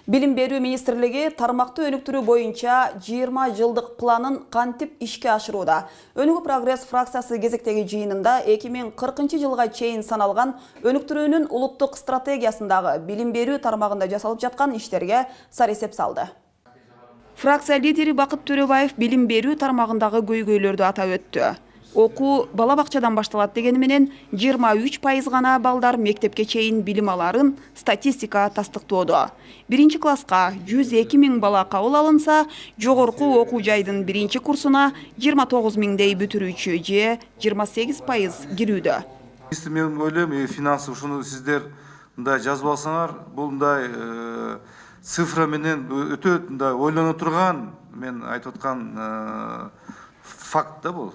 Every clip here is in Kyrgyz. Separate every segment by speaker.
Speaker 1: Билим берүү министрлиги тармактуу өнүктүрүү боюнча 20 жылдык планын кантип ишке ашырууда. Өнүгүү прогресс фракциясы кезектеги жыйынында 2040 жылга чейин саналган өнүктүрүүнүн улуттук стратегиясындагы билим берүү тармагында жасалып жаткан иштерге саресеп салды. Фракция лидери Бакыт Төрөбаев билим берүү тармагындагы көйгөйлөрдү атап өттү. Окуу бала бакчадан башталат дегени менен 23% гана балдар мектепке чейин билим аларын статистика тастыктоодо. Биринчи класска 102 000 бала кабыл алынса, жогорку окуу жайдын биринчи курсуна 29 000дей бүтүрүүчү же 28% кирүүдө.
Speaker 2: Мен ойлойм, финансы ушуну сиздер мындай жазып алсаңар, бул мындай цифра менен өтө мындай ойлоно турган, мен айтып аткан факт да бул.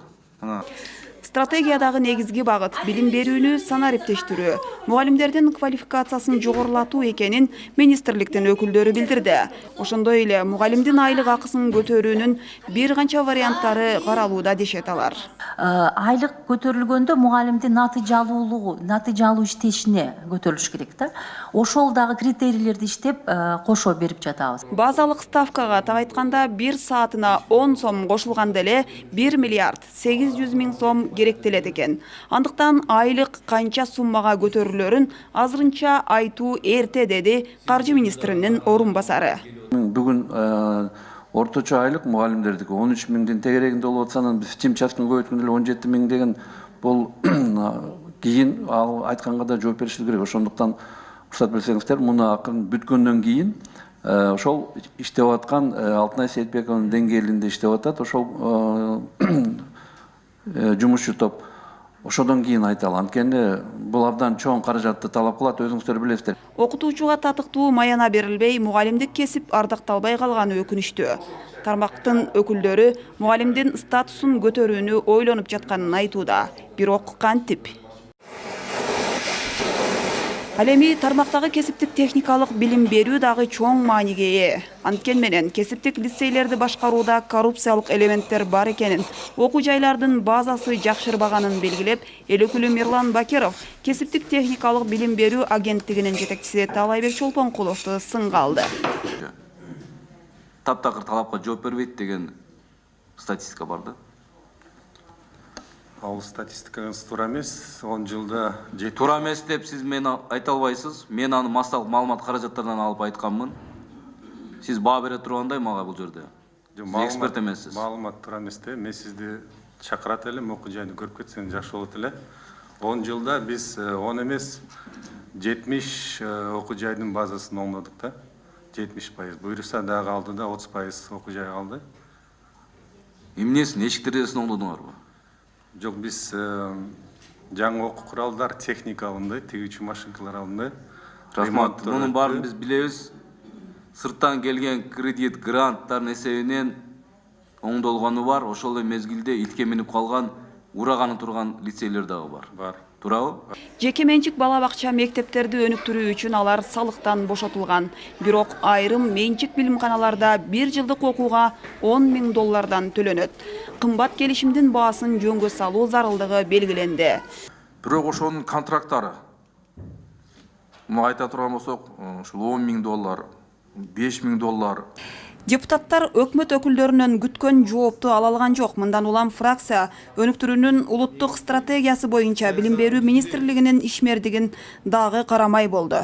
Speaker 1: Стратегиядагы негизги багыт билим берүүнү санариптештирүү, мугалимдердин квалификациясын жогорулатуу экенин министрликтин өкүлдөрү билдирди. Ошондой эле мугалимдин айлык акысын көтөрүүнүн бир канча варианттары каралууда дешет алар.
Speaker 3: Айлык көтөрүлгөндө мугалимдин натыйжалуу иштешине көтөрүлүш керек да. Ошол дагы критерийлерди иштеп кошо берип жатабыз.
Speaker 1: Базалык ставкага так айтканда 1 саатына 10 сом кошулганда эле 1 миллиард 800 000 сом керектелет экен. Андыктан айлык канча суммага көтөрүлөрүн азырынча айтуу эрте, деди каржы министринин орун басары.
Speaker 4: Бүгүн орточо айлык мугалимдердики 13 000дин тегерегинде болуп атса, анан биз чим-часкын көбөйткөндө эле 17 000 деген бул кийин ал айтканга да жооп бериши керек. Ошондуктан уруксат берсеңиздер, муну акырын бүткөндөн кийин ошол иштеп аткан Алтынай Сейитбекованын деңгээлинде иштеп атат. Ошол жумушчу топ ошодон кийин айталы. Анткени бул абдан чоң каражатты талап кылат, өзүңүздөр билесиздер.
Speaker 1: Окутуучуга татыктуу маяна берилбей, мугалимдик кесип ардакталбай калганы өкүнүчтүү. Тармактын өкүлдөрү мугалимдин статусун көтөрүүнү ойлонуп жатканын айтууда. Бирок кантип? Ал эми тармактагы кесиптик техникалык билим берүү дагы чоң мааниге ээ. Анткени менен кесиптик лицейлерди башкарууда коррупциялык элементтер бар экенин, окуу жайлардын базасы жакшырбаганын белгилеп, эл өкүлү Мирлан Бакиров кесиптик техникалык билим берүү агенттигинин жетекчиси Таалайбек Чолпонкуловду сынга алды.
Speaker 5: Таптакыр талапка жооп бербейт деген статистика бар да.
Speaker 2: Ал статистикаңыз туура эмес. 10 жылда
Speaker 5: Туура эмес деп сиз мени айта албайсыз. Мен аны массалык маалымат каражаттарынан алып айтканмын. Сиз баа бере тургандай мага бул жерде. Эксперт эмессиз.
Speaker 2: Маалымат туура эмес де. Мен сизди чакырат элем, окуу жайны көрүп кетсең жакшы болот эле. 10 жылда биз 10 эмес 70 окуу жайдын базасын оңдодук да. 70%. Буюрса дагы калды да 30% окуу жай калды.
Speaker 5: Эмнесин, эшик терезесин оңдодуңарбы?
Speaker 2: Жок, биз жаңы окуу куралдар, техника алынды, тигүүчү машинкалар алынды.
Speaker 5: Рахмат. Мунун баарын биз билебиз. Сырттан келген кредит, гранттардын эсебинен оңдолгону бар. Ошол эле мезгилде итке минип калган, ураганы турган лицейлер дагы бар.
Speaker 2: Бар.
Speaker 5: Туурабы?
Speaker 1: Жеке менчик бала бакча мектептерди өнүктүрүү үчүн алар салыктан бошотулган. Бирок айрым менчик билимканаларда 1 жылдык окууга $10,000 төлөнөт. Кымбат келишимдин баасын жөнгө салуу зарылдыгы белгиленди.
Speaker 6: Бирок ошонун контракттары айта турган болсок, ушул $10,000, $5,000.
Speaker 1: Депутаттар өкмөт өкүлдөрүнөн күткөн жоопту ала алган жок. Мындан улам фракция өнүктүрүүнүн улуттук стратегиясы боюнча билим берүү министрлигинин ишмердигин дагы карамай болду.